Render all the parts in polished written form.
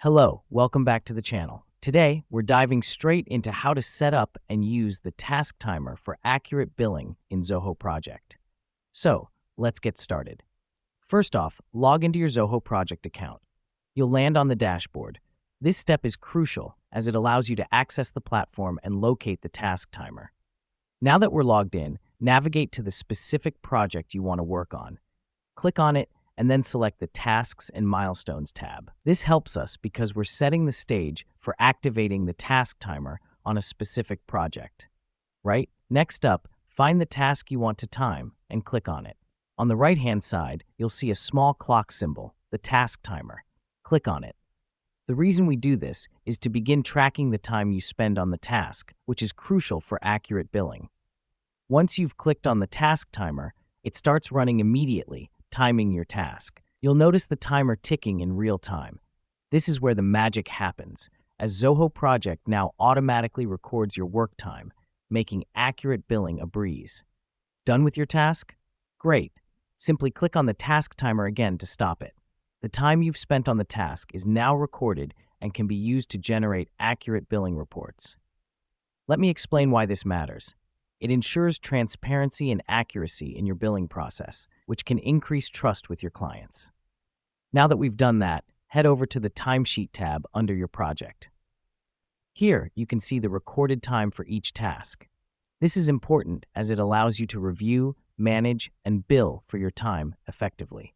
Hello, welcome back to the channel. Today, we're diving straight into how to set up and use the task timer for accurate billing in Zoho Project. So, let's get started. First off, log into your Zoho Project account. You'll land on the dashboard. This step is crucial as it allows you to access the platform and locate the task timer. Now that we're logged in, navigate to the specific project you want to work on. Click on it and then select the Tasks and Milestones tab. This helps us because we're setting the stage for activating the task timer on a specific project. Right? Next up, find the task you want to time and click on it. On the right-hand side, you'll see a small clock symbol, the task timer. Click on it. The reason we do this is to begin tracking the time you spend on the task, which is crucial for accurate billing. Once you've clicked on the task timer, it starts running immediately, timing your task. You'll notice the timer ticking in real time. This is where the magic happens, as Zoho Project now automatically records your work time, making accurate billing a breeze. Done with your task? Great. Simply click on the task timer again to stop it. The time you've spent on the task is now recorded and can be used to generate accurate billing reports. Let me explain why this matters. It ensures transparency and accuracy in your billing process, which can increase trust with your clients. Now that we've done that, head over to the Timesheet tab under your project. Here, you can see the recorded time for each task. This is important as it allows you to review, manage, and bill for your time effectively.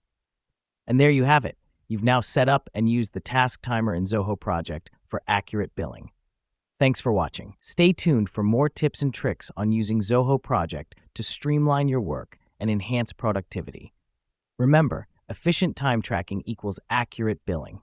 And there you have it. You've now set up and used the task timer in Zoho Project for accurate billing. Thanks for watching. Stay tuned for more tips and tricks on using Zoho Project to streamline your work and enhance productivity. Remember, efficient time tracking equals accurate billing.